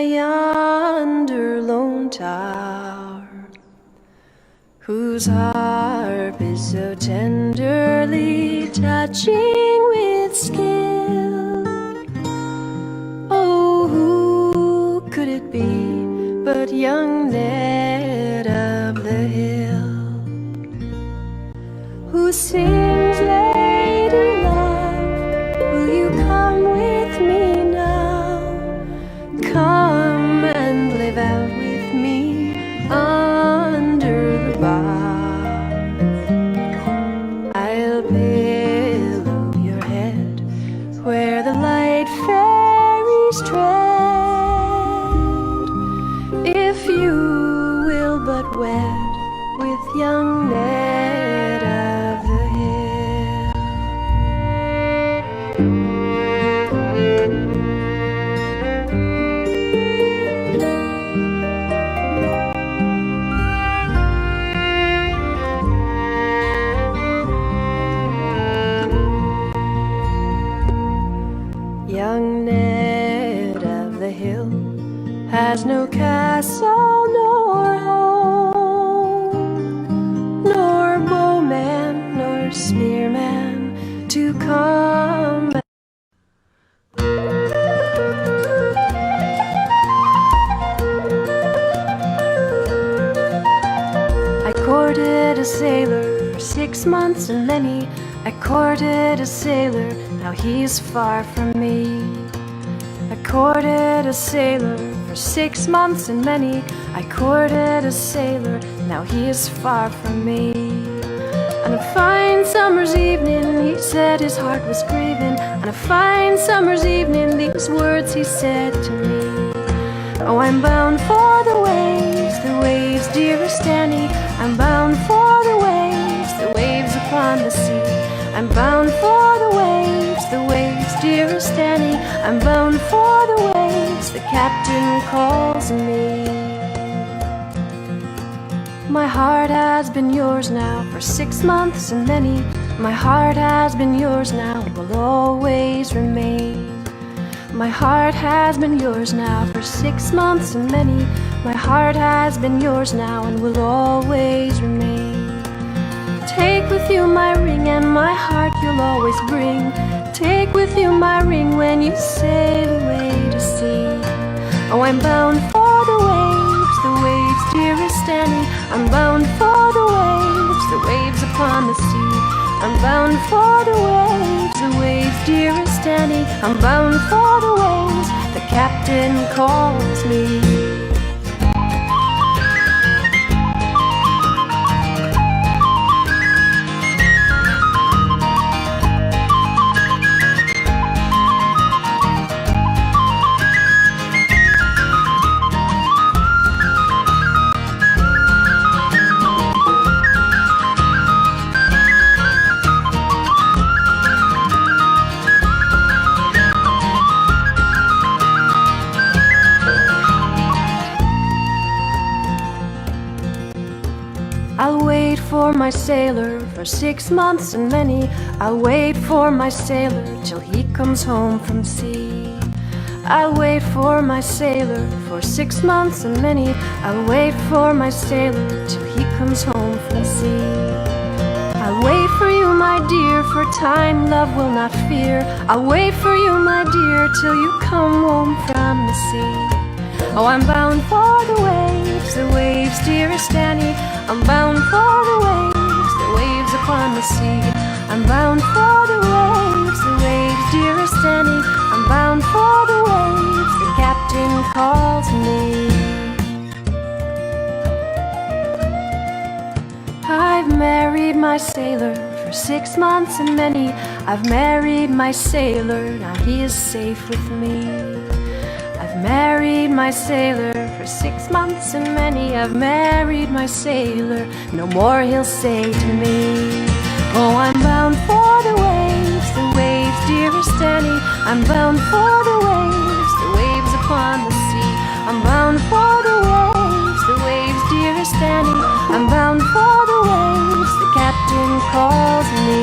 by yonder lone tower, whose harp is so tenderly touching with skill. Oh, who could it be but young Ned of the Hill, who sings, "Lady love, will you come with me now? Come and live out with me under the bars. I'll pillow your head where the light fairies tread, if you will but wed with young Ned of the Hill." Young Ned of the Hill has no castle nor home, nor bowman nor spearman to combat. I courted a sailor for 6 months and many. I courted a sailor, now he's far from me. I courted a sailor for 6 months and many. I courted a sailor, now he is far from me. On a fine summer's evening, he said his heart was grieving. On a fine summer's evening, these words he said to me: "Oh, I'm bound for the waves, dearest Annie. I'm bound for the waves upon the sea. I'm bound for the waves, dearest Annie. I'm bound for the waves, the captain calls me." My heart has been yours now for 6 months and many. My heart has been yours now and will always remain. My heart has been yours now for 6 months and many. My heart has been yours now and will always remain. Take with you my ring and my heart you'll always bring. Take with you my ring when you sail away to sea. Oh, I'm bound for the waves, dearest Annie. I'm bound for the waves upon the sea. I'm bound for the waves, dearest Annie. I'm bound for the waves, the captain calls me. I'll wait for my sailor for 6 months and many. I'll wait for my sailor till he comes home from sea. I'll wait for my sailor for 6 months and many. I'll wait for my sailor till he comes home from sea. I'll wait for you, my dear, for time love will not fear. I'll wait for you, my dear, till you come home from the sea. Oh, I'm bound for the waves, dearest Annie. I'm bound for the waves upon the sea. I'm bound for the waves, dearest Annie. I'm bound for the waves, the captain calls me. I've married my sailor for 6 months and many. I've married my sailor, now he is safe with me. I've married my sailor for 6 months and many. I've married my sailor, no more he'll say to me. Oh, I'm bound for the waves, dearest Annie. I'm bound for the waves upon the sea. I'm bound for the waves, dearest Annie. I'm bound for the waves, the captain calls me.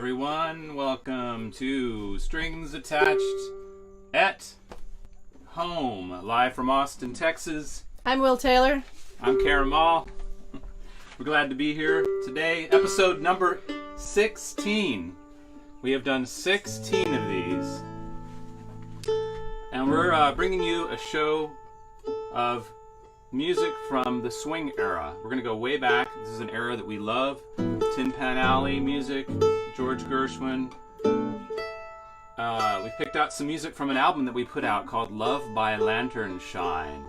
everyone. Welcome to Strings Attached at Home, live from Austin, Texas. I'm Will Taylor. I'm Karen Mall. We're glad to be here today. Episode number 16. We have done 16 of these. And we're bringing you a show of music from the swing era. We're going to go way back. This is an era that we love. Tin Pan Alley music, George Gershwin. We picked out some music from an album that we put out called Love by Lantern Shine.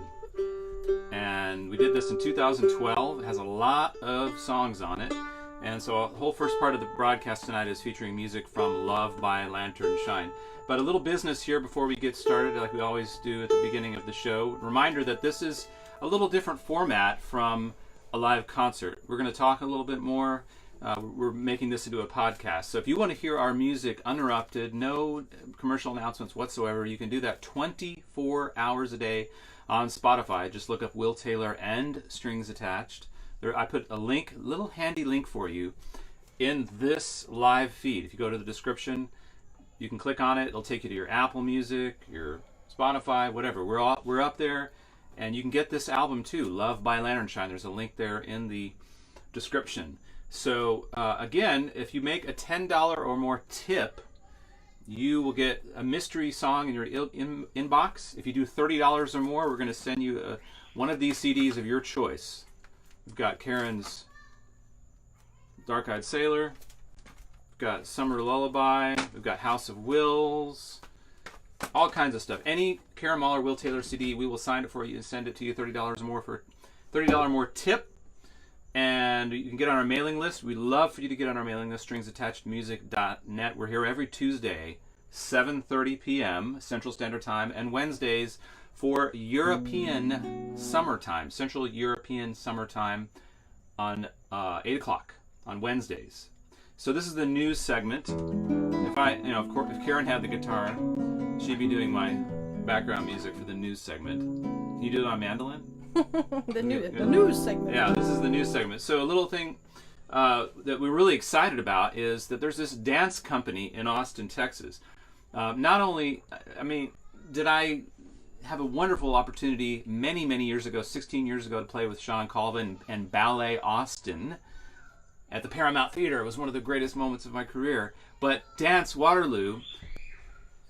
And we did this in 2012. It has a lot of songs on it. And so the whole first part of the broadcast tonight is featuring music from Love by Lantern Shine. But a little business here before we get started, like we always do at the beginning of the show. Reminder that this is a little different format from a live concert. We're going to talk a little bit more. We're making this into a podcast. So if you want to hear our music uninterrupted, no commercial announcements whatsoever, you can do that 24 hours a day on Spotify. Just look up Will Taylor and Strings Attached. There, I put a link, little handy link for you in this live feed. If you go to the description, you can click on it. It'll take you to your Apple Music, your Spotify, whatever. We're up there, and you can get this album too, Love by Lantern Shine. There's a link there in the description. So again, if you make a $10 or more tip, you will get a mystery song in your inbox. If you do $30 or more, we're going to send you one of these CDs of your choice. We've got Karen's Dark Eyed Sailor. We've got Summer Lullaby. We've got House of Wills. All kinds of stuff. Any Karen Mall or Will Taylor CD, we will sign it for you and send it to you $30 or more for $30 more tip. And you can get on our mailing list. We'd love for you to get on our mailing list, stringsattachedmusic.net. We're here every Tuesday, 7:30 p.m. Central Standard Time, and Wednesdays for European summertime, Central European summertime on 8 o'clock on Wednesdays. So this is the news segment. If if Karen had the guitar, she'd be doing my background music for the news segment. Can you do it on mandolin? The news segment. Yeah, this is the news segment. So a little thing that we're really excited about is that there's this dance company in Austin, Texas. Not only, did I have a wonderful opportunity many, many years ago, 16 years ago, to play with Sean Colvin and Ballet Austin at the Paramount Theater. It was one of the greatest moments of my career. But Dance Waterloo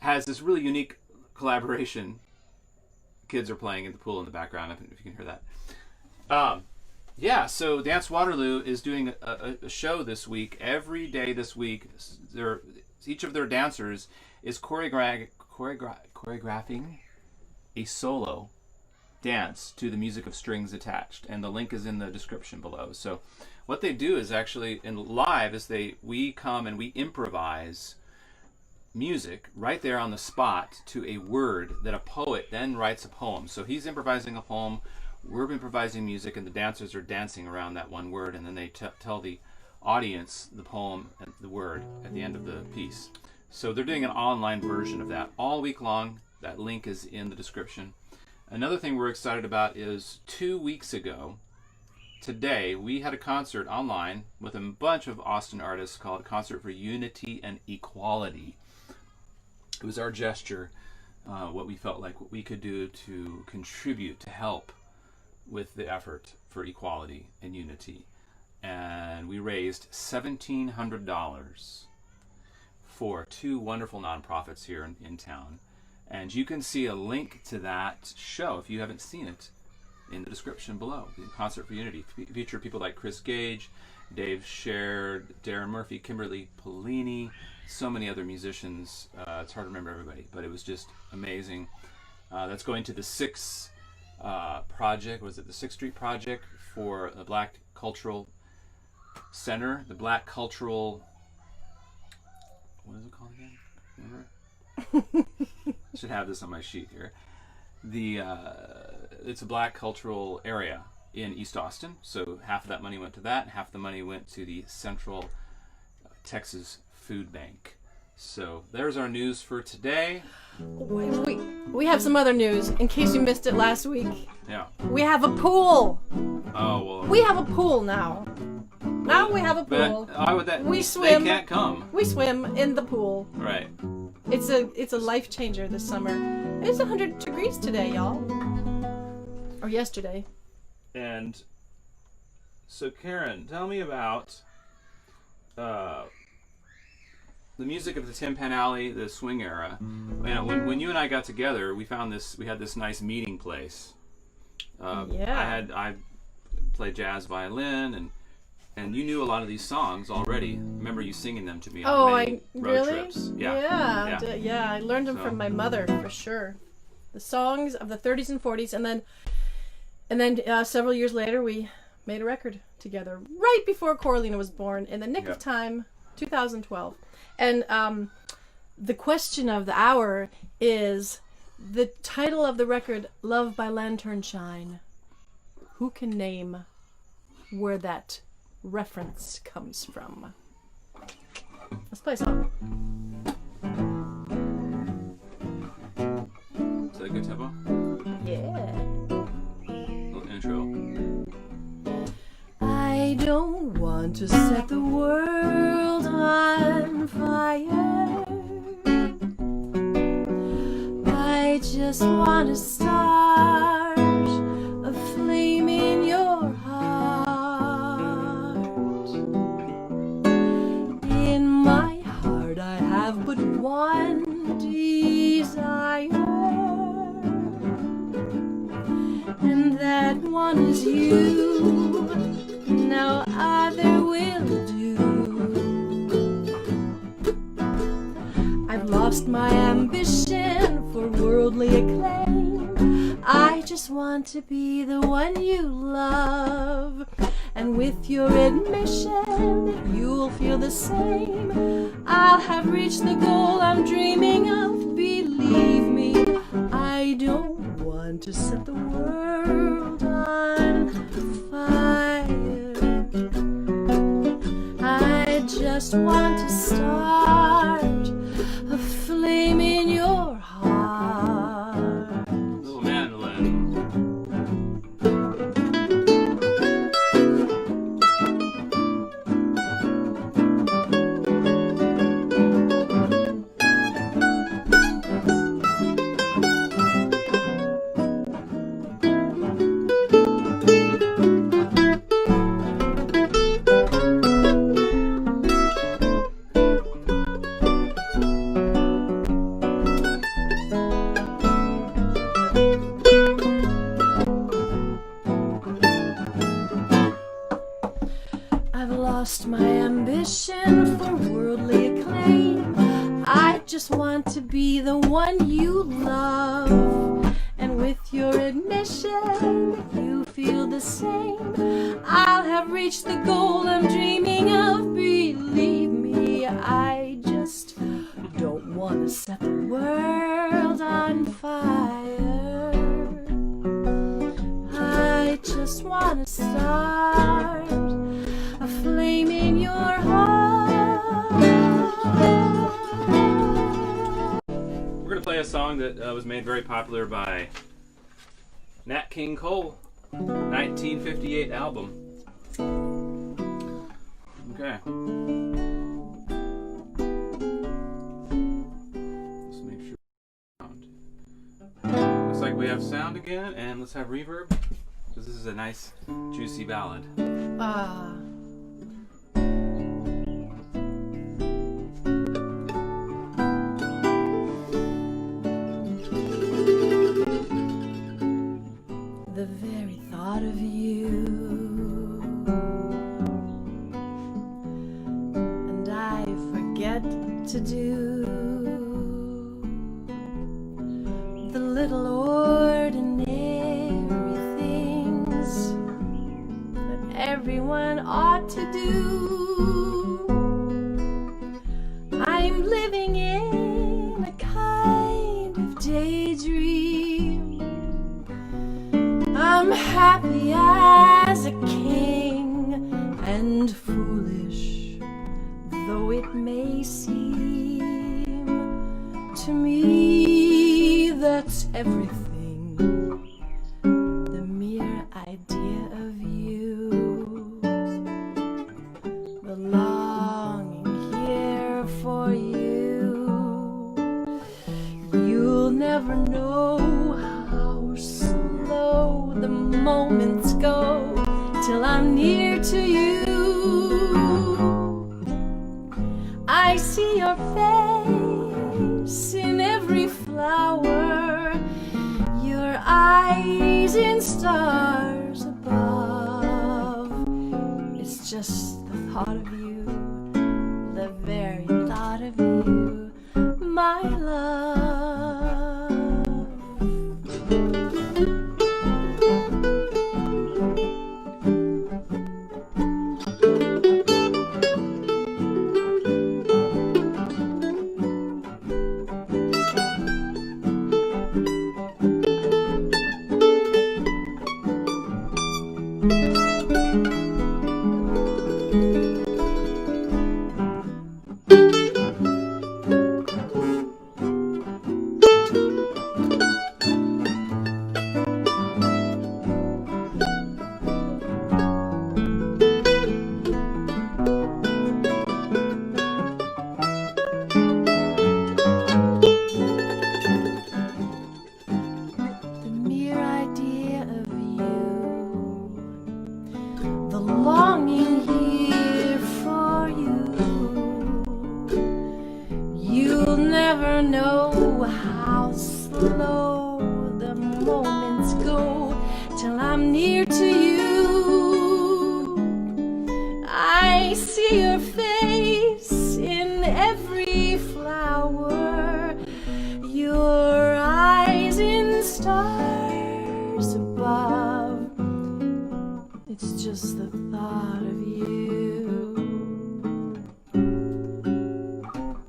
has this really unique collaboration. Kids are playing in the pool in the background, if you can hear that. So Dance Waterloo is doing a show this week. Every day this week, each of their dancers is choreographing a solo dance to the music of Strings Attached, and the link is in the description below. So what they do is actually in live is we come and we improvise music right there on the spot to a word that a poet then writes a poem. So he's improvising a poem, we're improvising music, and the dancers are dancing around that one word, and then they tell the audience the poem and the word at the end of the piece. So they're doing an online version of that all week long. That link is in the description. Another thing we're excited about is 2 weeks ago, today, we had a concert online with a bunch of Austin artists called Concert for Unity and Equality. It was our gesture, what we felt like what we could do to contribute, to help with the effort for equality and unity. And we raised $1,700 for two wonderful nonprofits here in town. And you can see a link to that show, if you haven't seen it, in the description below. The Concert for Unity feature people like Chris Gage, Dave Sher, Darren Murphy, Kimberly Polini, so many other musicians. It's hard to remember everybody, but it was just amazing. That's going to the Sixth Project. Was it the Sixth Street Project for the Black Cultural Center? The Black Cultural... What is it called again? Remember? I should have this on my sheet here. It's a Black cultural area in East Austin, so half of that money went to that, and half the money went to the Central Texas Food Bank. So there's our news for today. We have some other news in case you missed it last week. Yeah. We have a pool. Oh, well. We have a pool now. Now we have a pool. But I would that We swim. They can't come. We swim in the pool. Right. It's a life changer this summer. It's 100 degrees today, y'all. Or yesterday. And so, Karen, tell me about the music of the Tin Pan Alley, the swing era. You know, when you and I got together, we had this nice meeting place. Yeah. I played jazz violin, and you knew a lot of these songs already. I remember you singing them to me on many road really? trips. Yeah. Yeah. Yeah, I learned them from my mother for sure. The songs of the 30s and 40s, and then several years later we made a record together right before Coralina was born, in the nick of time, 2012. And the question of the hour is the title of the record, "Love by Lantern Shine." Who can name where that reference comes from? Let's play a song. Is that a good tempo? Yeah. Little intro. I don't want to set the world on fire. I just want to start a flame in your heart. In my heart I have but one desire, and that one is you. No other will do. I've lost my ambition for worldly acclaim. I just want to be the one you love. And with your admission that you'll feel the same, I'll have reached the goal I'm dreaming of. Believe me, I don't want to set the world on fire. I just want to start a flame in your heart. Little mandolin. I've lost my ambition for worldly acclaim. I just want to be the one you love. And with your admission that you feel the same, I'll have reached the goal I'm dreaming of. Believe me, I just don't want to set the world on fire. I just want to start a flame in your heart. We're going to play a song that was made very popular by Nat King Cole, 1958 album. Okay. Let's make sure. Looks like we have sound again, and let's have reverb, because this is a nice, juicy ballad. The very thought of you, and I forget to do the little ordinary things that everyone ought to do. I'm living in a kind of daydream. I'm happy as a king, and foolish though it may seem to me, that's everything. The mere idea of you. just the thought of you, the very thought of you, my love. The mere idea of you, the longing here for you. You'll never know how slow the moments go till I'm near to you. I see your face in every flower, your eyes in stars above. It's just the thought of you.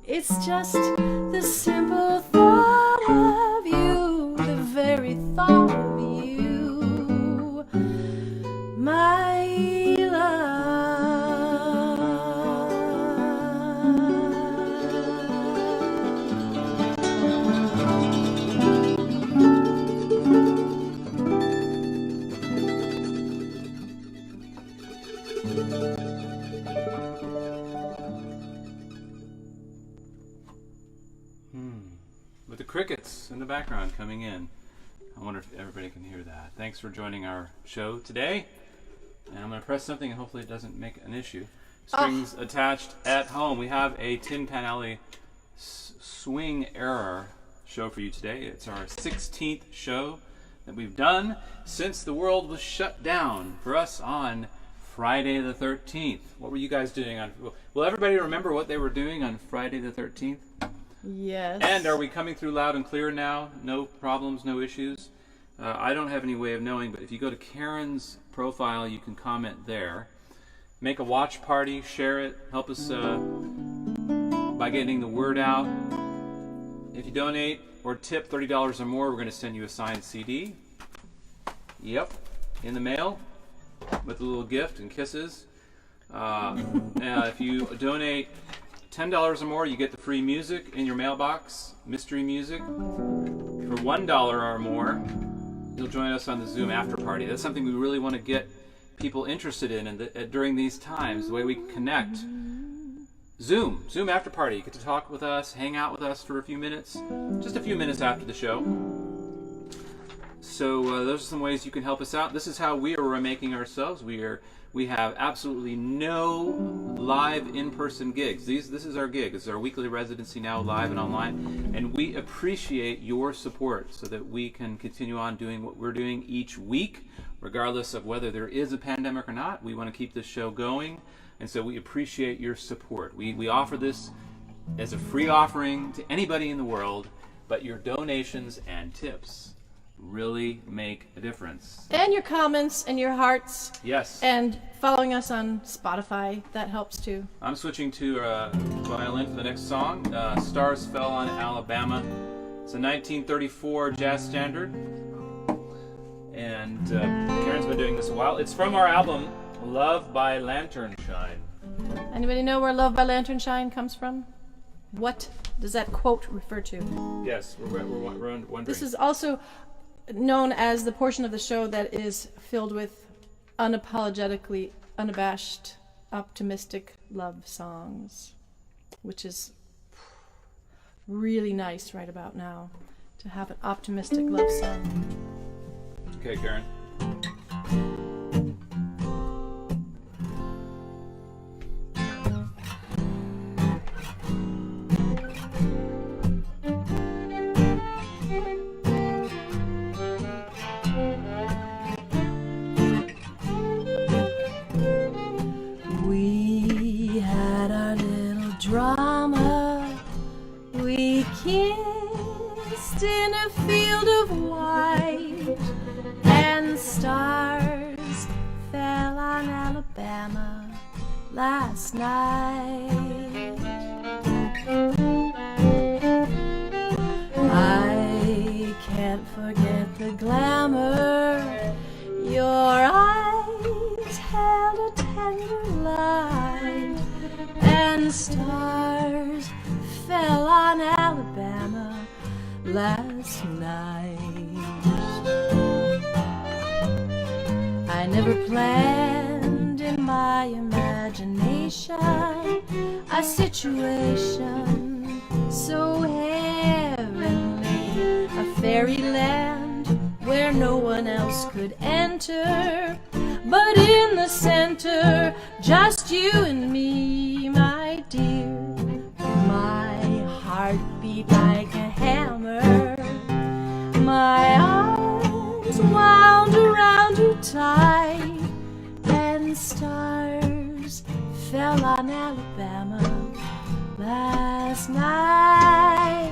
It's just the simple thought of you, the very thought of you, my With the crickets in the background coming in. I wonder if everybody can hear that. Thanks for joining our show today. And I'm going to press something and hopefully it doesn't make an issue. Strings attached at home. We have a Tin Pan Alley swing era show for you today. It's our 16th show that we've done since the world was shut down for us on Friday the 13th. What were you guys doing on... Will everybody remember what they were doing on Friday the 13th? Yes. And are we coming through loud and clear now? No problems, no issues? I don't have any way of knowing, but if you go to Karen's profile, you can comment there. Make a watch party, share it, help us by getting the word out. If you donate or tip $30 or more, we're going to send you a signed CD. Yep, in the mail with a little gift and kisses. Now, if you donate $10 or more, you get the free music in your mailbox, mystery music. For $1 or more, you'll join us on the Zoom after party. That's something we really want to get people interested in during these times, the way we can connect. Zoom after party. You get to talk with us, hang out with us for a few minutes, just a few minutes after the show. So those are some ways you can help us out. This is how we are remaking ourselves. We have absolutely no live in-person gigs. This is our gig. This is our weekly residency now, live and online. And we appreciate your support so that we can continue on doing what we're doing each week, regardless of whether there is a pandemic or not. We want to keep this show going. And so we appreciate your support. We offer this as a free offering to anybody in the world, but your donations and tips really make a difference. And your comments and your hearts. Yes. And following us on Spotify, that helps too. I'm switching to violin for the next song. Stars Fell on Alabama. It's a 1934 jazz standard. And Karen's been doing this a while. It's from our album, Love by Lantern Shine. Anybody know where Love by Lantern Shine comes from? What does that quote refer to? Yes, we're wondering. This is also known as the portion of the show that is filled with unapologetically unabashed, optimistic love songs, which is really nice right about now to have an optimistic love song. Okay, Karen. last night. I can't forget the glamour your eyes held a tender light, and stars fell on Alabama last night. I never planned in my imagination a situation so heavenly, a fairyland where no one else could enter, but in the center, just you and me, my dear. My heart beat like a hammer, my arms wound around you tight, and stars fell on Alabama last night.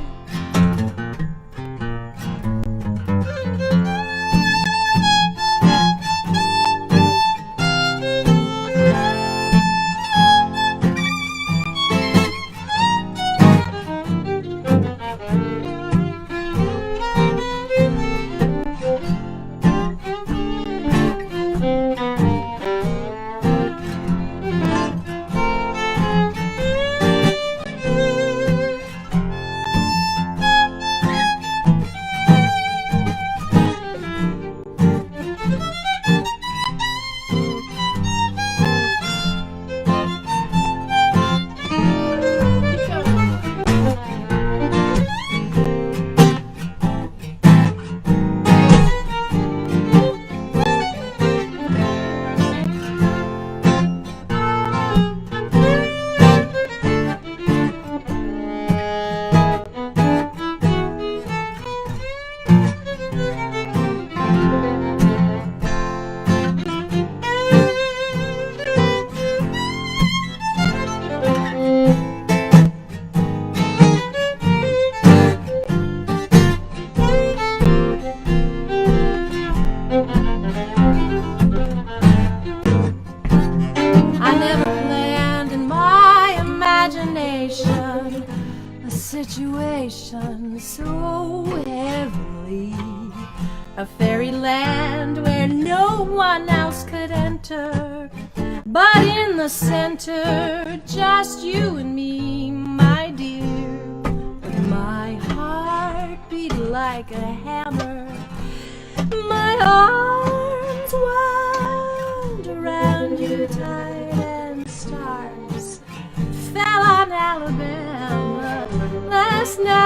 I never planned in my imagination a situation so heavenly, a fairyland where no one else could enter, but in the center, just you and me, my dear. With my heart beat like a hammer, my arms wound around you tight, and stars fell on Alabama last night.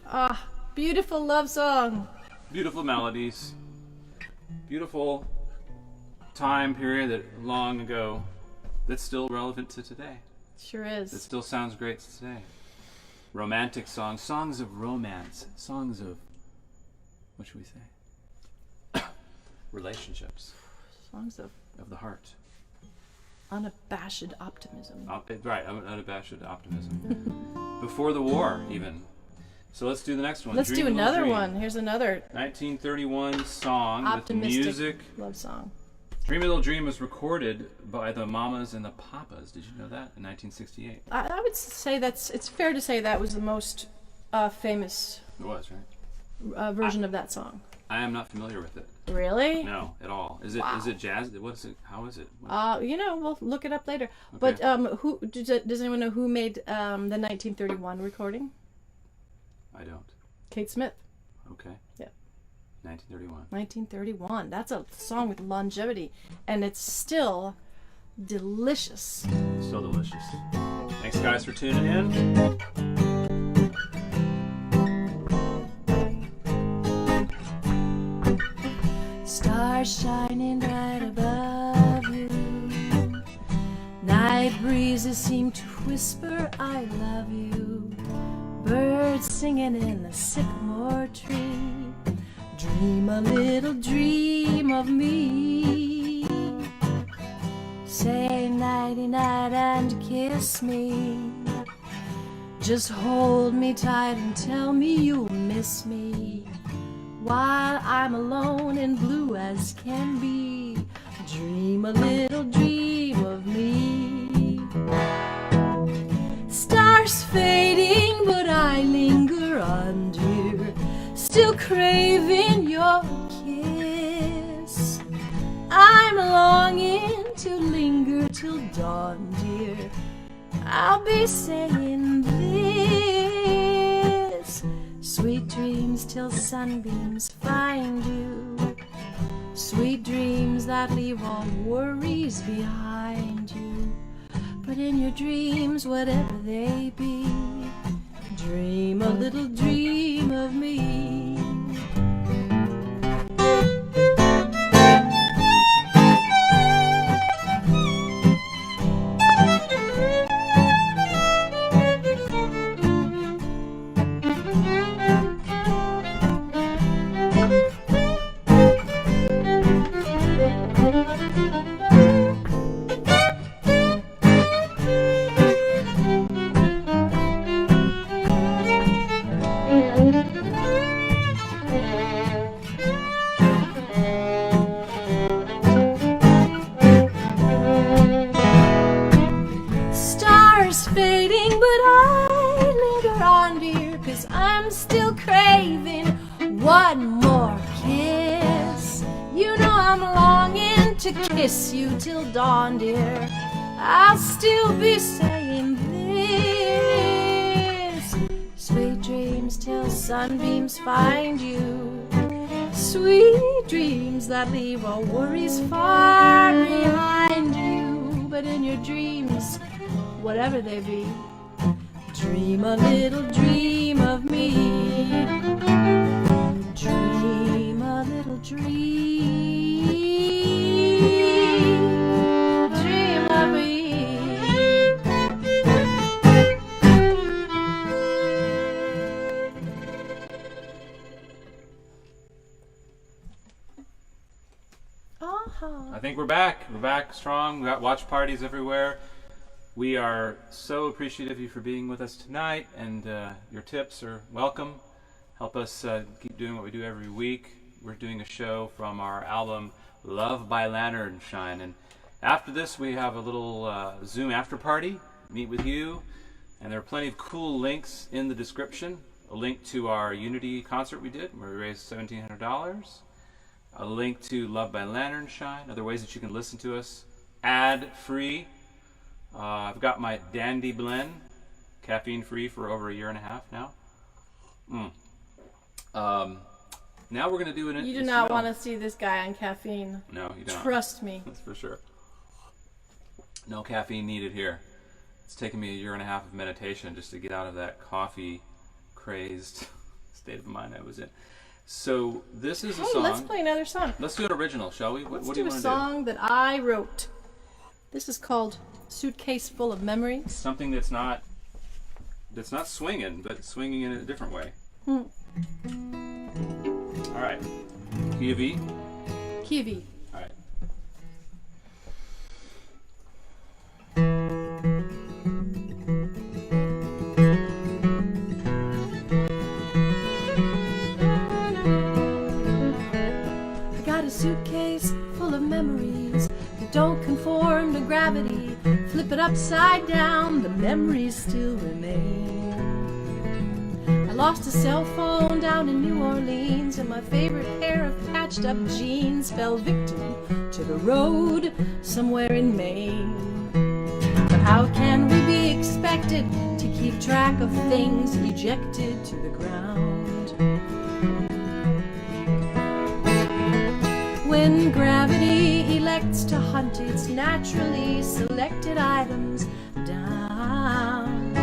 Ah, beautiful love song. Beautiful melodies. Beautiful time period that long ago that's still relevant to today. Sure It is. still sounds great today. Romantic songs, songs of romance, songs of, what should we say? Relationships Songs of of the heart. unabashed optimism. Right, unabashed optimism. Before the war, even. So let's do the next one. Let's Dream do a Little another Dream. one. Here's another 1931 song optimistic with music. love song. Dream a Little Dream was recorded by the Mamas and the Papas. Did you know that? In 1968. I would say it's fair to say that was the most famous It was, right? version of that song. I am not familiar with it. Really? No, at all. Is it? Wow. Is it jazz? What is it? How is it? What- We'll look it up later. But who does anyone know who made the 1931 recording? I don't. Kate Smith. Okay. Yeah. 1931. 1931. That's a song with longevity, and it's still delicious. So delicious. Thanks, guys, for tuning in. Stars shining right above you. Night breezes seem to whisper, I love you. Birds singing in the sycamore tree. Dream a little dream of me. Say nighty night and kiss me. Just hold me tight and tell me you'll miss me while I'm alone and blue as can be. Dream a little dream of me. Stars fading, but I linger on, dear, still craving your kiss. I'm longing to linger till dawn, dear. I'll be saying this: sweet dreams till sunbeams find you, sweet dreams that leave all worries behind you. But in your dreams, whatever they be, dream a little dream of me. Fading, but I linger on, dear, 'cause I'm still craving one more kiss. You know I'm longing to kiss you till dawn, dear. I'll still be saying this: sweet dreams till sunbeams find you, sweet dreams that leave all worries far behind you. But in your dreams, whatever they be, dream a little dream of me. Dream a little dream of me. I think we're back. We're back strong. We got watch parties everywhere. We are so appreciative of you for being with us tonight, and your tips are welcome. Help us keep doing what we do every week. We're doing a show from our album Love by Lantern Shine, and after this we have a little Zoom after party, meet with you, and there are plenty of cool links in the description. A link to our Unity concert we did where we raised $1,700, a link to Love by Lantern Shine, other ways that you can listen to us ad-free. I've got my Dandy Blend, caffeine-free for over 1.5 years now. Now we're going to do an... You do not want to see this guy on caffeine. No, you don't. Trust me. That's for sure. No caffeine needed here. It's taken me 1.5 years of meditation just to get out of that coffee-crazed state of mind I was in. So this is a song... Let's play another song. Let's do an original, shall we? What do you want to do? Let's do a song that I wrote. This is called Suitcase Full of Memories. Something that's not swinging, but swinging in a different way. All right. Key of E? Key of E. All right. I got a suitcase full of memories that don't conform to gravity. Flip it upside down, the memories still remain. I lost a cell phone down in New Orleans, and my favorite pair of patched up jeans fell victim to the road somewhere in Maine. But how can we be expected to keep track of things ejected to the ground when gravity elects to hunt its naturally selected items down?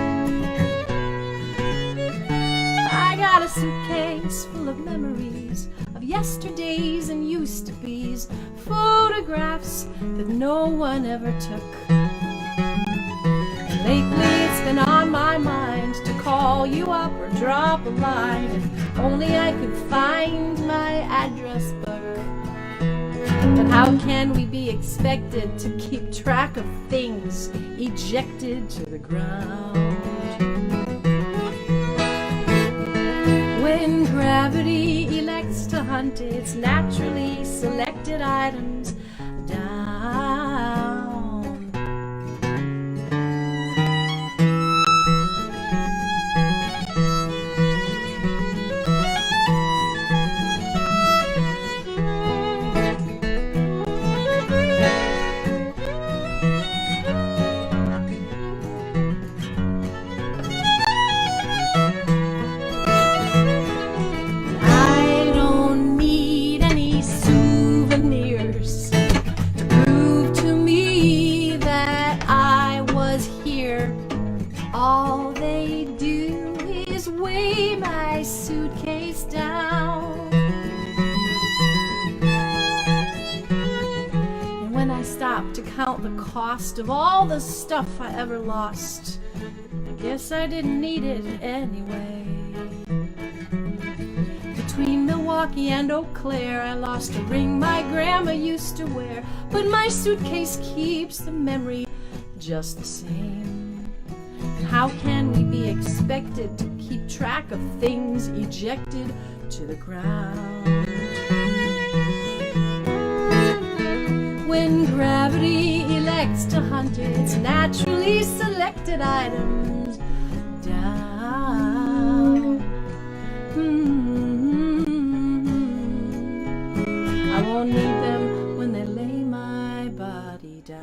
I got a suitcase full of memories of yesterdays and used to be's, photographs that no one ever took. And lately it's been on my mind to call you up or drop a line. If only I could find my address book. But how can we be expected to keep track of things ejected to the ground hunt its naturally selected items down. I don't need any souvenirs to prove to me that I was here. All they do is weigh my suitcase down. And when I stop to count the cost of all the stuff I ever lost, I guess I didn't need it anyway. Between Milwaukee and Eau Claire, I lost a ring my grandma used to wear, but my suitcase keeps the memory just the same. And how can we be expected to keep track of things ejected to the ground? When gravity elects to hunt its naturally selected items down. I won't need them when they lay my body down.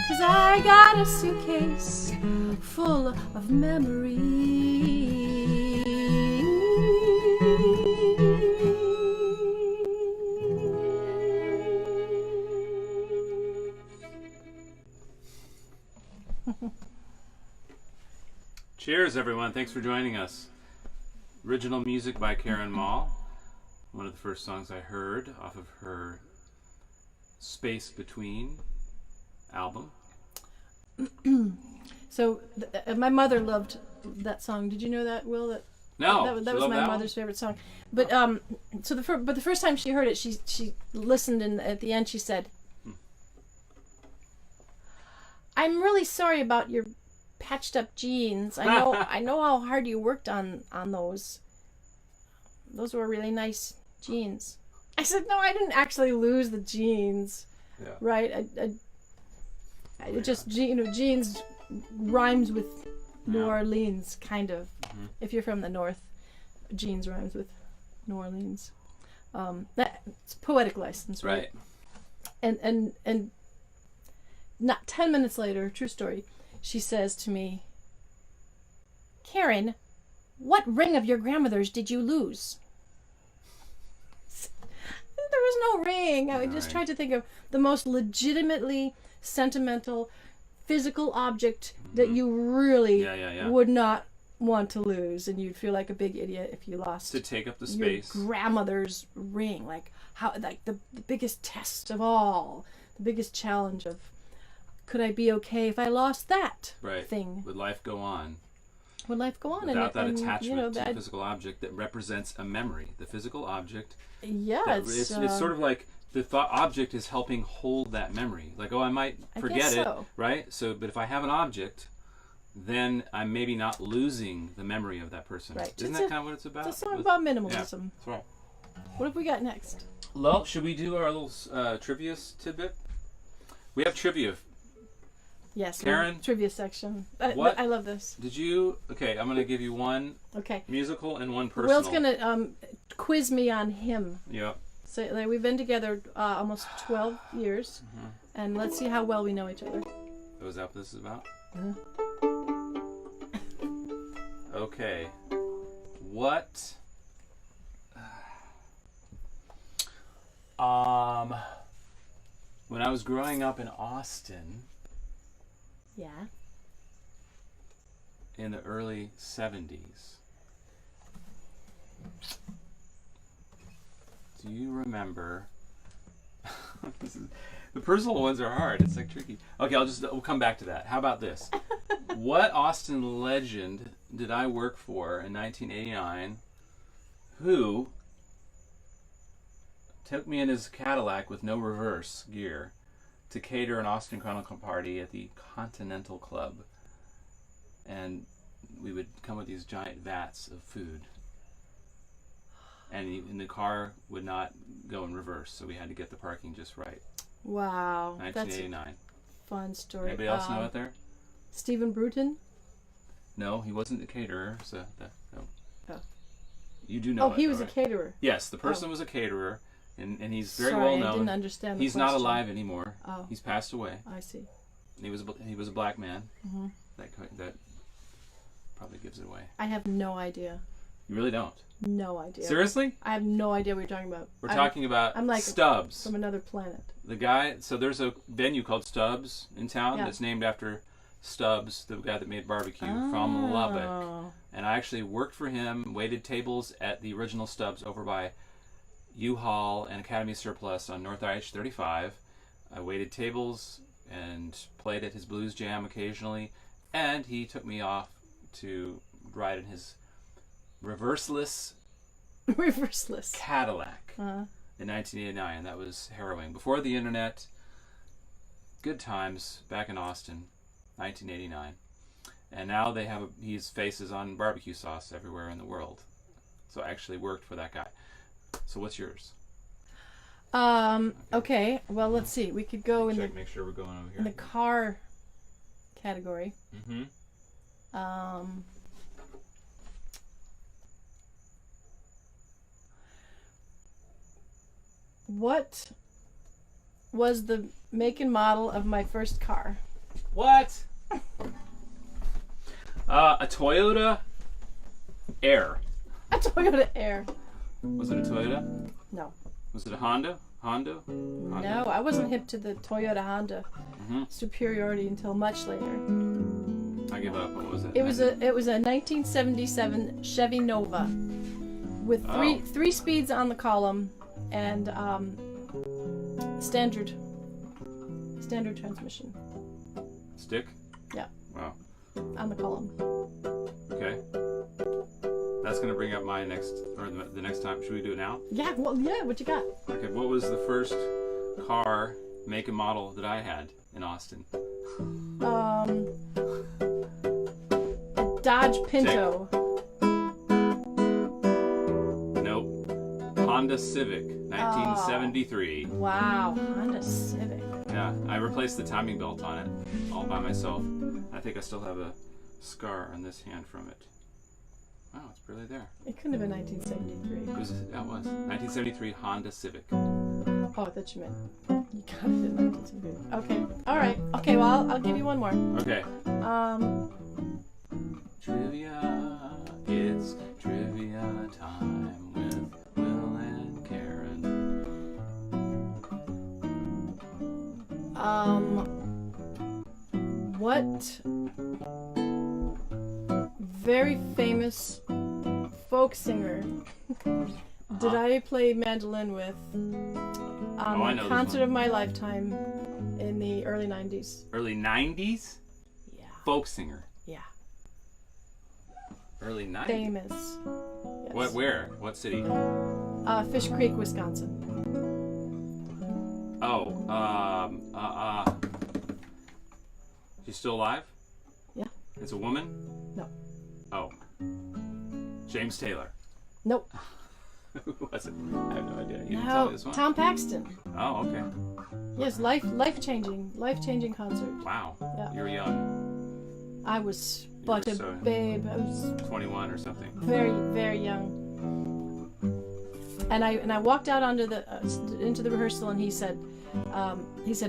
'Cause I got a suitcase full of memories. Cheers, everyone. Thanks for joining us. Original music by Karen Mall. One of the first songs I heard off of her Space Between album. So my mother loved that song. Did you know that, Will? No, That she was loved my that mother's favorite song. But the first time she heard it, she listened, and at the end she said, "I'm really sorry about your patched up jeans. I know how hard you worked on those. Those were really nice jeans." I said, "No, I didn't actually lose the jeans." Yeah. Right? It just, jeans rhymes with New Orleans, kind of. Mm-hmm. If you're from the north, jeans rhymes with New Orleans. It's poetic license, right? And not 10 minutes later, true story, she says to me, "Karen, what ring of your grandmother's did you lose?" There was no ring. I just tried to think of the most legitimately sentimental, physical object that you really would not want to lose, and you'd feel like a big idiot if you lost To take up the your space. grandmother's ring. Like the biggest test of all, the biggest challenge of, could I be okay if I lost that thing? Would life go on? Would life go on? Without that attachment to the physical object that represents a memory. The physical object. Yeah, It's sort of like the thought object is helping hold that memory. Like, I might forget it, right? So, but if I have an object, then I'm maybe not losing the memory of that person. Right. Isn't that kind of what it's about? It's a song about minimalism. Yeah, that's right. What have we got next? Well, should we do our little trivia tidbit? We have trivia. Yes, Karen? trivia section. What? I love this. Did you? Okay, I'm going to give you one musical and one personal. Will's going to quiz me on him. Yep. So we've been together almost 12 years, and let's see how well we know each other. Oh, is that what this is about? Yeah. Okay. What? When I was growing up in Austin Yeah. in the early 70s, do you remember? The personal ones are hard. It's like tricky. Okay, we'll come back to that. How about this? What Austin legend did I work for in 1989 who took me in his Cadillac with no reverse gear to cater an Austin Chronicle party at the Continental Club? And would come with these giant vats of food, and the car would not go in reverse, so we had to get the parking just right. Wow. That's 1989. a fun story. Anybody else know it there? Stephen Bruton? No, he wasn't a caterer. So no. Oh. You do know. Oh, he it, was though, a right? caterer. Yes, the person was a a caterer, and he's very Sorry, well I known. didn't understand the He's not question. alive anymore. Oh. He's passed away. I see. And he was a black man. Mm-hmm. That probably gives it away. I have no idea. You really don't. No idea. Seriously? I have no idea what you're talking about. We're talking about I'm like Stubbs. from another planet. The guy. So there's a venue called Stubbs in town Yeah. that's named after Stubbs, the guy that made barbecue from Lubbock. Oh. And I actually worked for him, waited tables at the original Stubbs over by U-Haul and Academy Surplus on North IH-35. I waited tables and played at his blues jam occasionally, and he took me off to ride in his reverseless Reverseless. Cadillac Uh-huh. in 1989. That was harrowing. Before the internet, good times back in Austin, 1989. And now they have his faces on barbecue sauce everywhere in the world. So I actually worked for that guy. So what's yours? Okay. Well, let's see. We could go in the Make sure we're going over in the here. car category. Mm-hmm. What was the make and model of my first car? What? A Toyota Air. A Toyota Air. Was it a Toyota? No. Was it a Honda? Honda? No, I wasn't hip to the Toyota Honda superiority until much later. I give up. What was it? It was a 1977 Chevy Nova with three speeds on the column and standard transmission. Stick? Yeah, Wow. on the column. Okay. That's gonna bring up my next, or the next time. Should we do it now? Yeah, well, yeah. What you got? Okay. What was the first car, make and model that I had in Austin? A Dodge Pinto. Nope. Honda Civic, 1973. Wow, Honda Civic. Yeah, I replaced the timing belt on it all by myself. I think I still have a scar on this hand from it. Wow, it's really there. It couldn't have been 1973. That was 1973 Honda Civic. Oh, I thought you meant you got it in 1973. Okay, all right. Okay, well, I'll give you one more. Okay. Trivia. It's trivia time with Will and Karen. What very famous folk singer did I play mandolin with I on know the this concert one. of my lifetime in the early 90s? Early 90s? Yeah. Folk singer. Yeah. Early 90s? Famous. Yes. What? Where? What city? Fish Creek, Wisconsin. Oh, she's still alive? Yeah. It's a woman? No. Oh. James Taylor. Nope. Who was it? I have no idea. You didn't tell me No, this one? Tom Paxton. Oh, okay. Yes, life-changing concert. Wow. Yeah. You were young. I was but a so- babe. I was 21 or something. very, very young. And I walked out onto the into the rehearsal, and he said,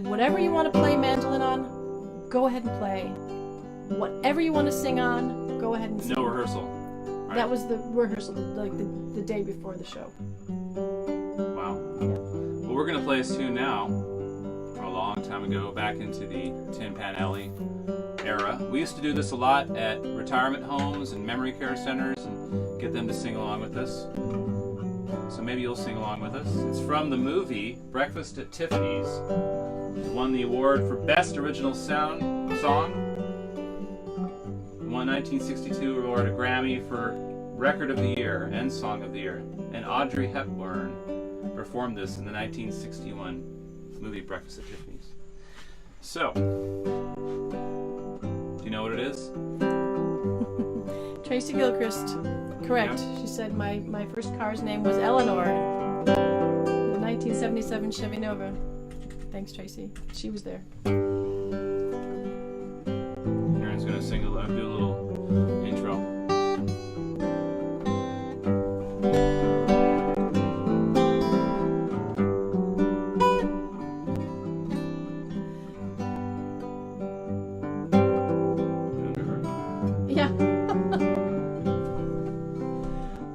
whatever you want to play mandolin on, go ahead and play. Whatever you want to sing on, go ahead and sing. No rehearsal. Right? That was the rehearsal, like the day before the show. Wow. Yeah. Well, we're going to play a tune now from a long time ago, back into the Tin Pan Alley era. We used to do this a lot at retirement homes and memory care centers and get them to sing along with us. So maybe you'll sing along with us. It's from the movie Breakfast at Tiffany's. It won the award for Best Original Song. Won 1962, awarded a Grammy for Record of the Year and Song of the Year. And Audrey Hepburn performed this in the 1961 movie Breakfast at Tiffany's. So, do you know what it is? Tracy Gilchrist. Correct. Yeah. She said my first car's name was Eleanor. The 1977 Chevy Nova. Thanks, Tracy. She was there. Aaron's gonna sing do a little intro. Yeah.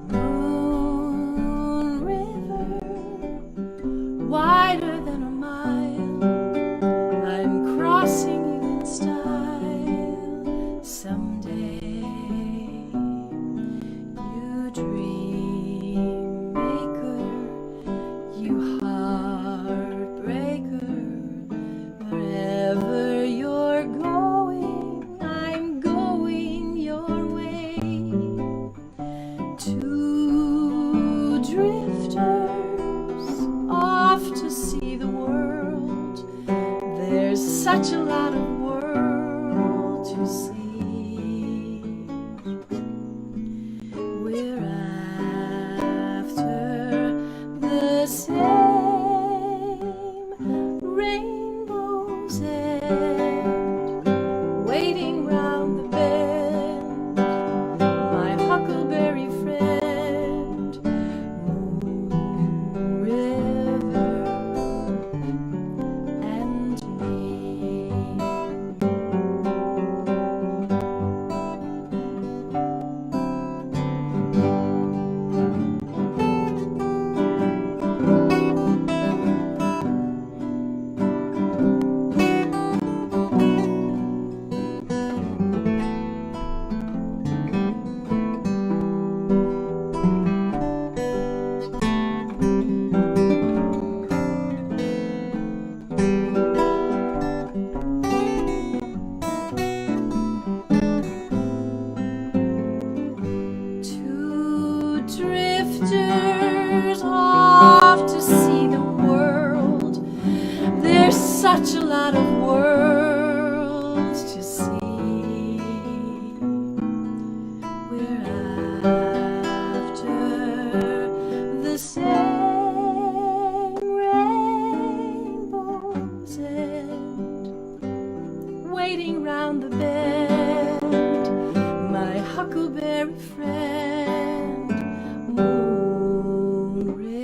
Moon River, wider than a mile. I'm crossing you in style someday. You dream maker, you heartbreaker. Wherever you're going, I'm going your way. Two drifters off to see the world. There's such a lot of world to see. We're after the same rainbow's end, waiting round the bend. My huckleberry friend, Moon River, and me. Two drifters off to see the world. There's such a lot of world to see. We're after the same rainbow's end, waiting round the bend. My huckleberry friend, Moon River,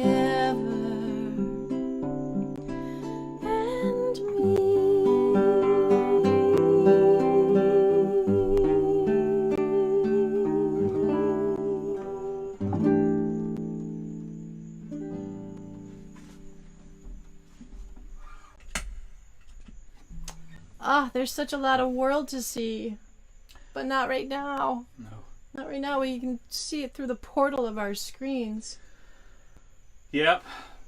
and there's such a lot of world to see, but not right now. No. Not right now. We can see it through the portal of our screens. Yep.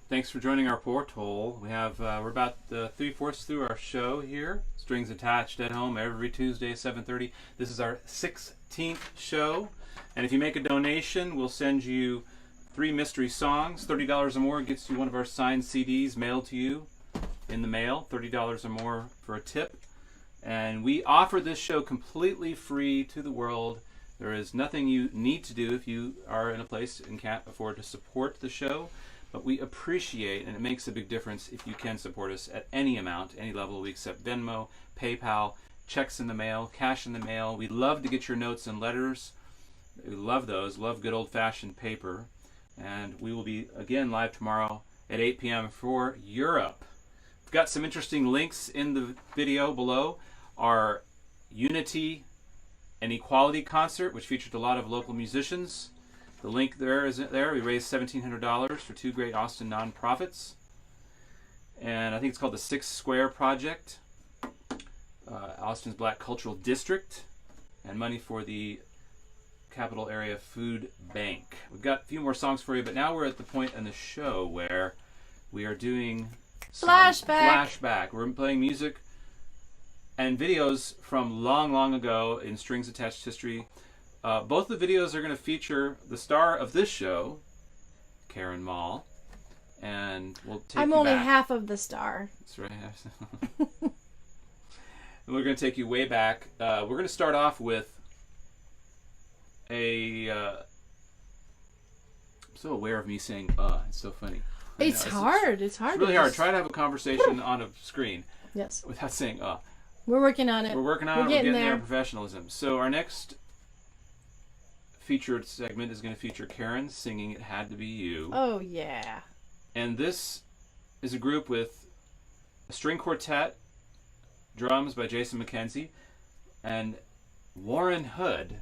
Thanks for joining our portal. We have we're about 3/4 through our show here. Strings Attached at Home every Tuesday, 7:30. This is our 16th show, and if you make a donation, we'll send you 3 mystery songs. $30 or more gets you one of our signed CDs mailed to you in the mail. $30 or more for a tip. And we offer this show completely free to the world. There is nothing you need to do if you are in a place and can't afford to support the show. But we appreciate, and it makes a big difference if you can support us at any amount, any level. We accept Venmo, PayPal, checks in the mail, cash in the mail. We love to get your notes and letters. We love those. Love good old-fashioned paper. And we will be, again, live tomorrow at 8 p.m. for Europe. We've got some interesting links in the video below. Our Unity and Equality concert, which featured a lot of local musicians. The link there is there. We raised $1,700 for 2 great Austin nonprofits. And I think it's called the Six Square Project, Austin's Black Cultural District, and money for the Capital Area Food Bank. We've got a few more songs for you, but now we're at the point in the show where we are doing some flashback. We're playing music and videos from long, long ago in Strings Attached history. Both the videos are going to feature the star of this show, Karen Mall, and we'll take I'm you only back. half of the star. That's right. We're going to take you way back. We're going to start off with I'm so aware of me saying It's so funny. It's hard. It's hard. It's really hard. Try to have a conversation on a screen Yes. without saying We're working on it. We're working on it. We're getting getting there. there. Professionalism. So our next featured segment is going to feature Karen singing It Had to Be You. Oh, yeah. And this is a group with a string quartet, drums by Jason McKenzie, and Warren Hood.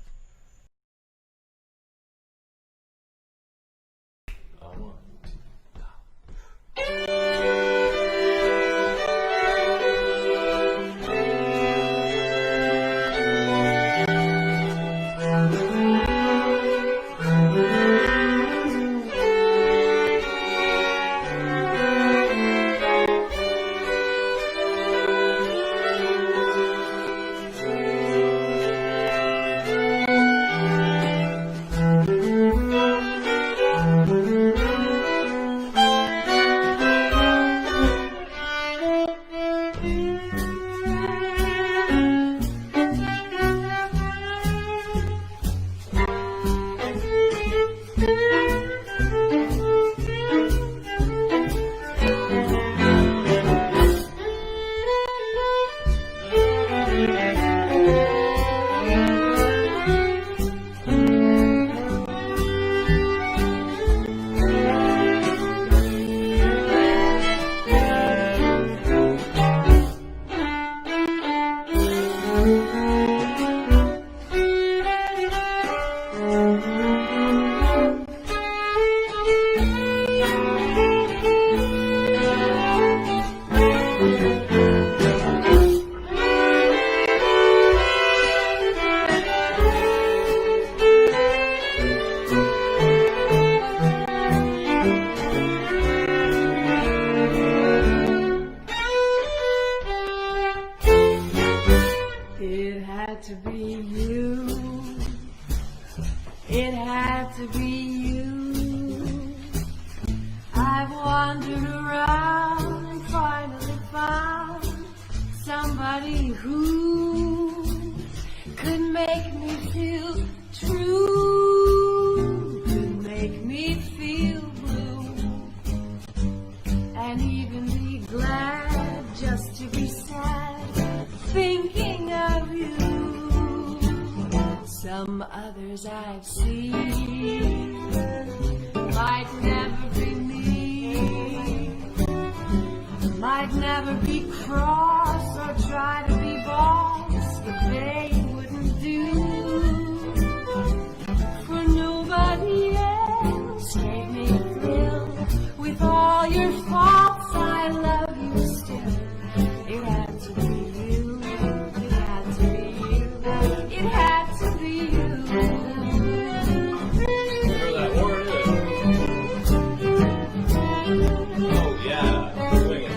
It had to be you. It had to be you. I've wandered around and finally found somebody who could make me feel true, could make me feel blue, and even be glad just to be sad, thinking of you. Some others I've seen might never be me, might never be cross or try to be boss, but they wouldn't do. For nobody else gave me a thrill. With all your faults, I love you still. It had to be you. It had to be you. It had to be you. Where that Warren is. Oh yeah, swing it.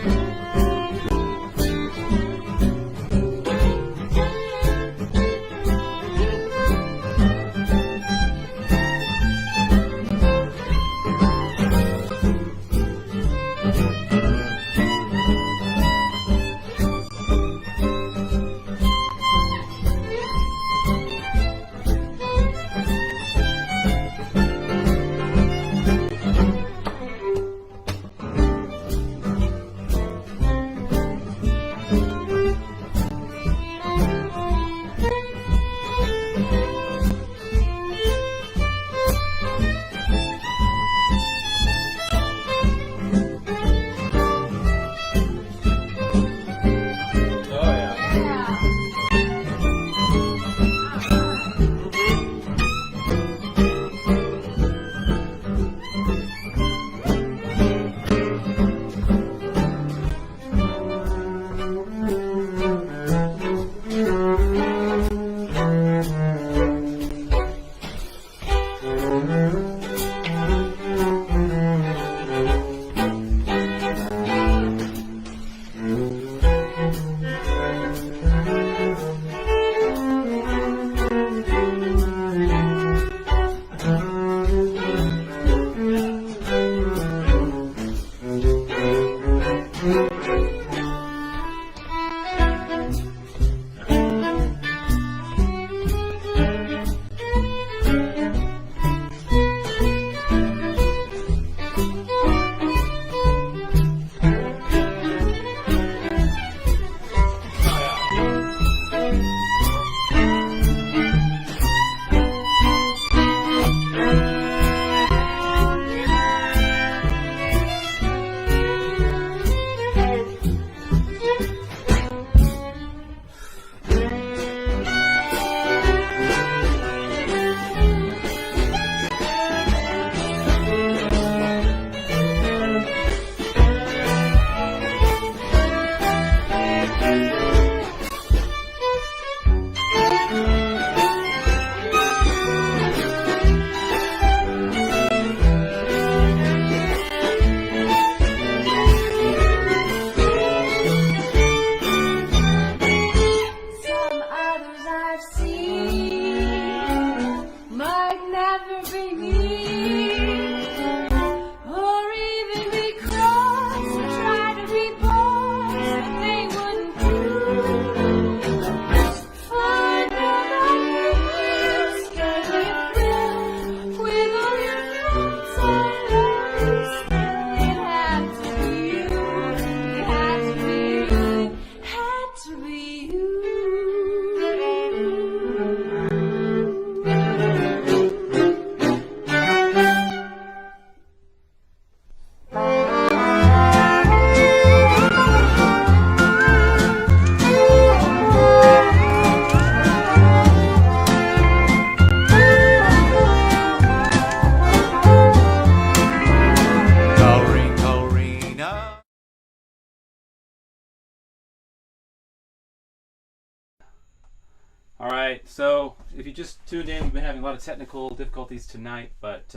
All right, so if you just tuned in, we've been having a lot of technical difficulties tonight, but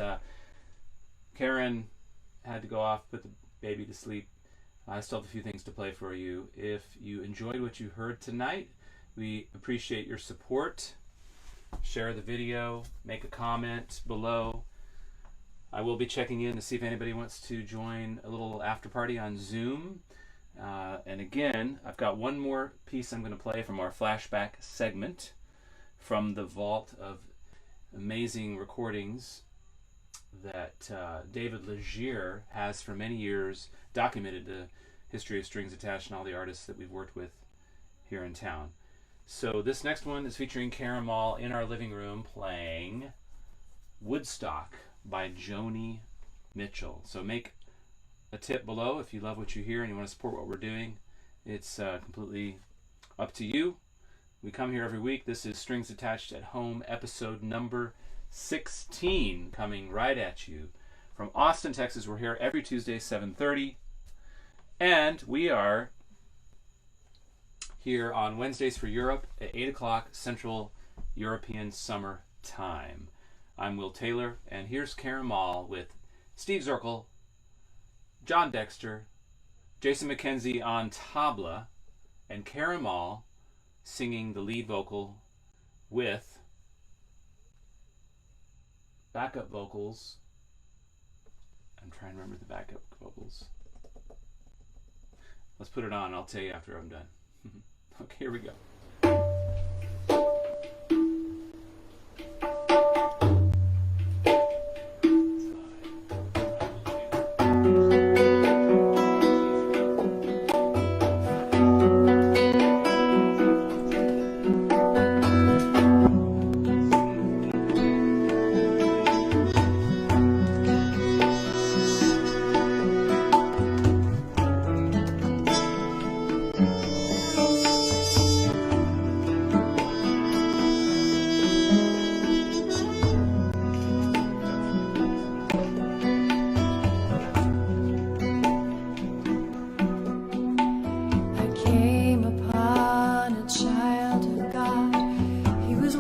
Karen had to go off, put the baby to sleep. I still have a few things to play for you. If you enjoyed what you heard tonight, we appreciate your support. Share the video, make a comment below. I will be checking in to see if anybody wants to join a little after party on Zoom. And again, I've got one more piece I'm going to play from our flashback segment from the vault of amazing recordings that David Legier has for many years documented the history of Strings Attached and all the artists that we've worked with here in town. So this next one is featuring Karen Mall in our living room playing Woodstock by Joni Mitchell. So make a tip below if you love what you hear and you want to support what we're doing. It's completely up to you. We come here every week. This is Strings Attached at Home, episode number 16, coming right at you from Austin, Texas. We're here every Tuesday, 7:30. And we are here on Wednesdays for Europe at 8 o'clock Central European Summer Time. I'm Will Taylor, and here's Karen Mall with Steve Zirkle, John Dexter, Jason McKenzie on tabla, and Karen Mall singing the lead vocal with backup vocals. I'm trying to remember the backup vocals. Let's put it on. I'll tell you after I'm done. Okay, here we go.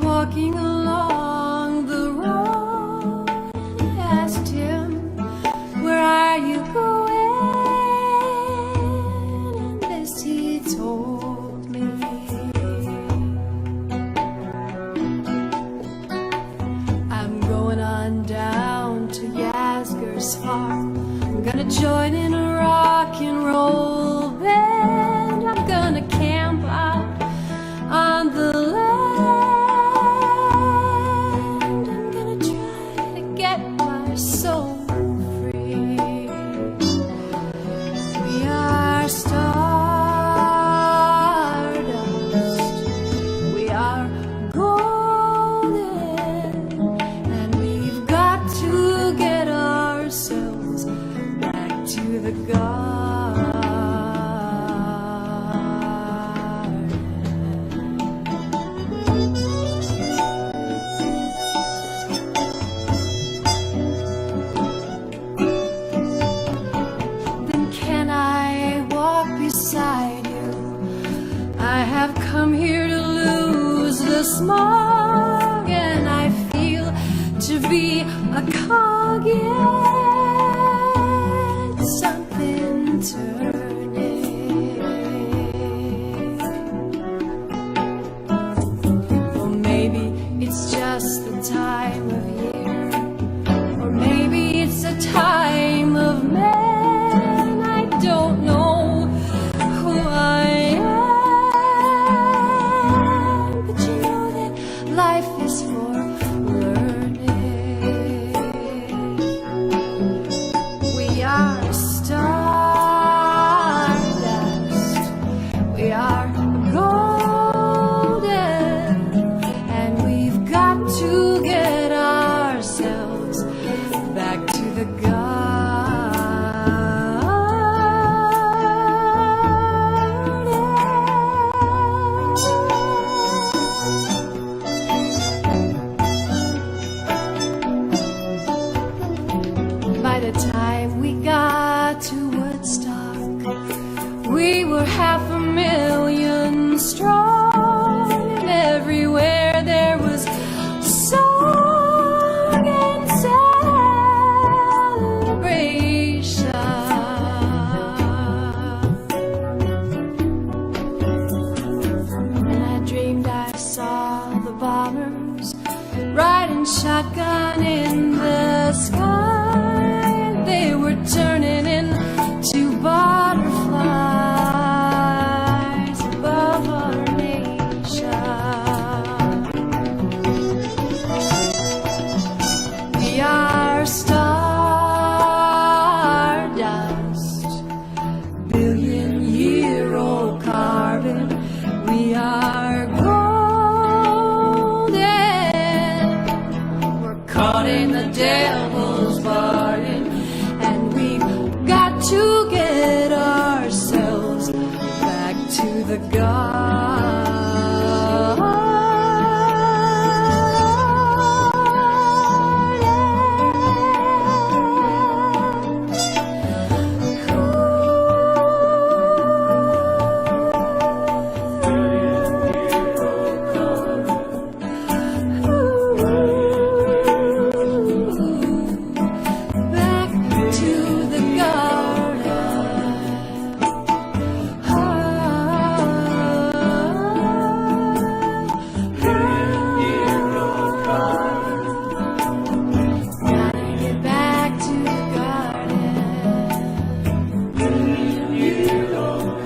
Walking along the road, I asked him, "Where are you going?" And this he told me. "I'm going on down to Yasgur's farm. I'm gonna join in a rock and roll band. I'm gonna camp out on the land. So free. We are stardust. We are golden, and we've got to get ourselves back to the garden. I have come here to lose the smog, and I feel to be a cog in something turning. Well, maybe it's just the time of year, or maybe it's a time of man. I don't know who I am. Life is for learning. We are stardust. We are golden, and we've got to get on. shotgun in the sky. They were turning into butterflies above our nation. We are stardust, billion-year-old carbon. We are golden. We're caught in the devil's bargain, and we've got to get ourselves back to the back to the garden. Gotta get back to the garden. Billion-year-old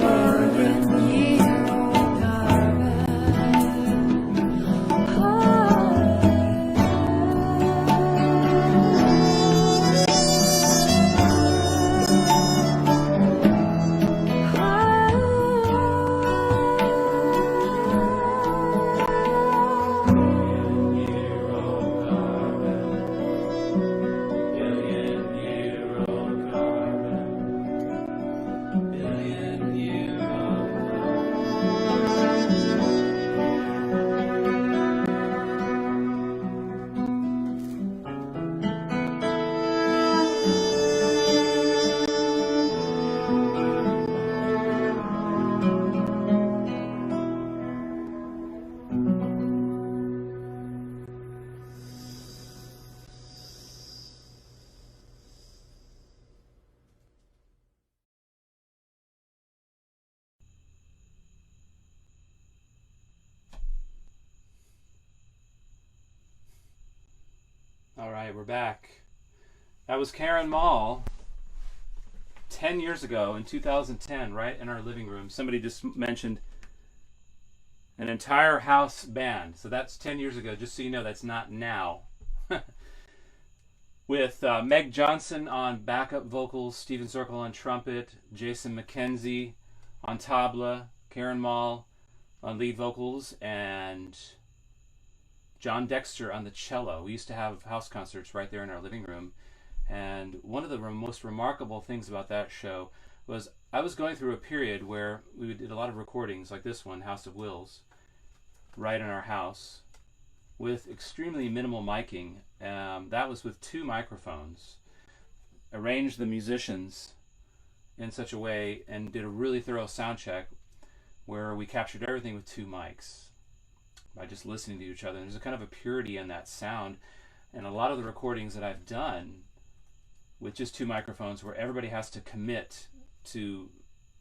All right, we're back. That was Karen Mall 10 years ago in 2010, right in our living room. Somebody just mentioned an entire house band. So that's 10 years ago, just so you know, that's not now. With Meg Johnson on backup vocals, Stephen Zirkle on trumpet, Jason McKenzie on tabla, Karen Mall on lead vocals, and John Dexter on the cello. We used to have house concerts right there in our living room, and one of the most remarkable things about that show was I was going through a period where we did a lot of recordings like this one, House of Wills, right in our house with extremely minimal miking. That was with 2 microphones. Arranged the musicians in such a way and did a really thorough sound check where we captured everything with 2 mics by just listening to each other. And there's a kind of a purity in that sound. And a lot of the recordings that I've done with just 2 microphones where everybody has to commit to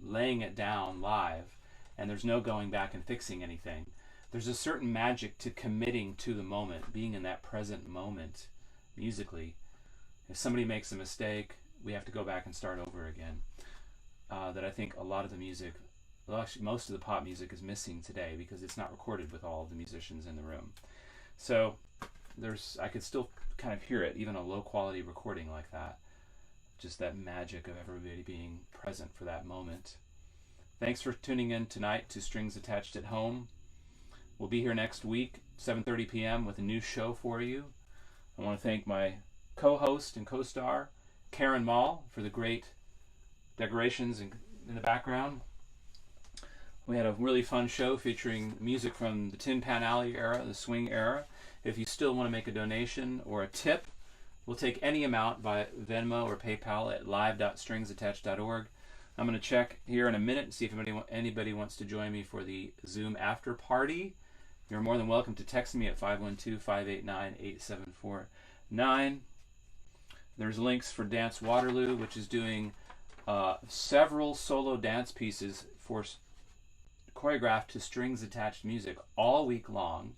laying it down live and there's no going back and fixing anything. There's a certain magic to committing to the moment, being in that present moment musically. If somebody makes a mistake, we have to go back and start over again. That I think a lot of the music, well, actually most of the pop music is missing today because it's not recorded with all of the musicians in the room. So I could still kind of hear it, even a low quality recording like that. Just that magic of everybody being present for that moment. Thanks for tuning in tonight to Strings Attached at Home. We'll be here next week, 7:30 p.m. with a new show for you. I want to thank my co-host and co-star, Karen Mall, for the great decorations in the background. We had a really fun show featuring music from the Tin Pan Alley era, the swing era. If you still want to make a donation or a tip, we'll take any amount by Venmo or PayPal at live.stringsattached.org. I'm going to check here in a minute and see if anybody wants to join me for the Zoom after party. You're more than welcome to text me at 512-589-8749. There's links for Dance Waterloo, which is doing several solo dance pieces for choreographed to strings attached music all week long.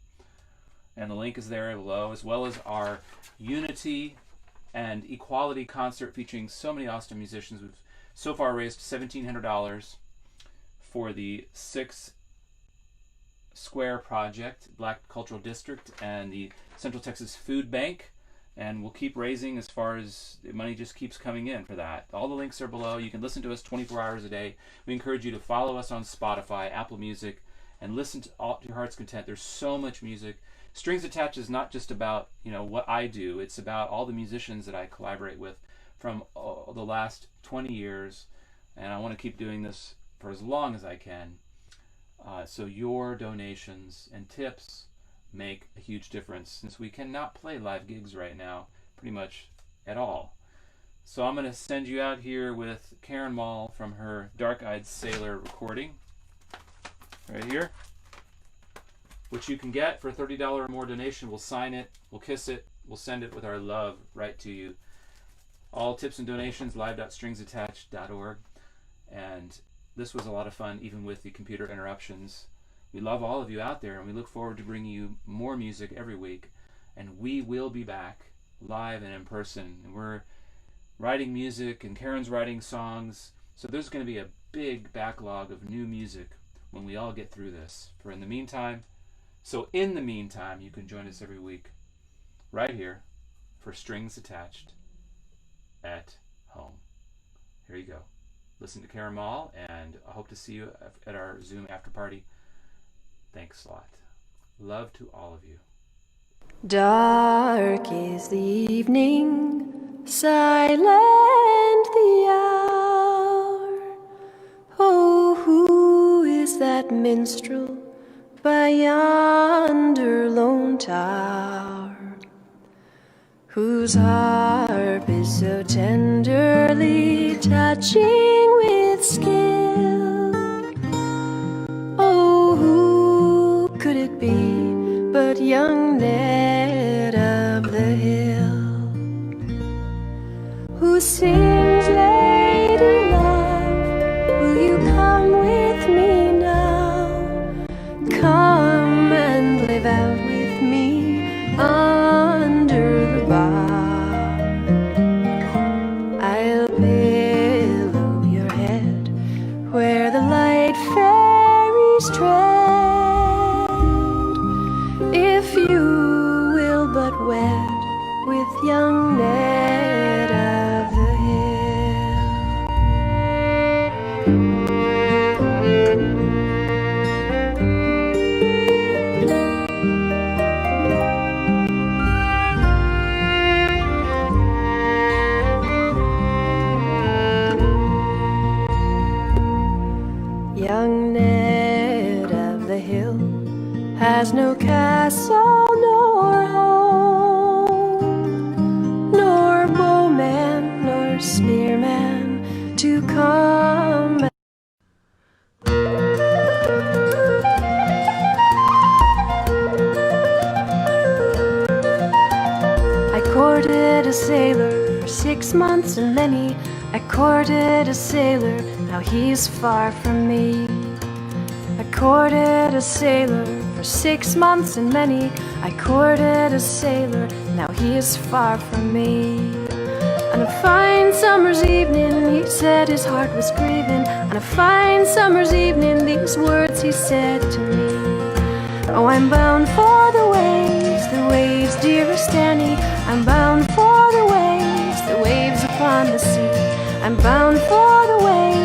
and the link is there below, as well as our Unity and Equality concert featuring so many awesome musicians. We've so far raised $1,700 for the 6 Square Project, Black Cultural District, and the Central Texas Food Bank. And we'll keep raising as far as the money just keeps coming in for that. All the links are below. You can listen to us 24 hours a day. We encourage you to follow us on Spotify, Apple Music, and listen to all to your heart's content. There's so much music. Strings Attached is not just about, you know, what I do. It's about all the musicians that I collaborate with from the last 20 years, and I want to keep doing this for as long as I can. So your donations and tips make a huge difference, since we cannot play live gigs right now pretty much at all. So I'm going to send you out here with Karen Mall from her Dark Eyed Sailor recording right here, which you can get for a $30 or more donation. We'll sign it, we'll kiss it, we'll send it with our love right to you. All tips and donations, live.stringsattached.org. And this was a lot of fun, even with the computer interruptions. We love all of you out there, and we look forward to bringing you more music every week. And we will be back live and in person. And we're writing music, and Karen's writing songs. So there's going to be a big backlog of new music when we all get through this. In the meantime, you can join us every week right here for Strings Attached at Home. Here you go. Listen to Karen Mall, and I hope to see you at our Zoom after party. Thanks a lot. Love to all of you. Dark is the evening, silent the hour. Oh, who is that minstrel by yonder lone tower, whose harp is so tenderly touching with skill? Oh, who could it be but young Ned of the Hill, who sings, "Lady love, will you come with me now? Come and live out with me under the bar. I'll pillow your head where the light fairies tread, if you will but wed with young Ned of the Young Ned of the Hill has no castle nor home, nor bowman nor spearman to come. I courted a sailor for 6 months, and then I courted a sailor, now he's far from me. I courted a sailor for 6 months, and then I courted a sailor, now he is far from me. On a fine summer's evening, he said his heart was grieving. On a fine summer's evening, these words he said to me: "Oh, I'm bound for the waves, dearest Annie. I'm bound for the waves upon the sea. I'm bound for the waves."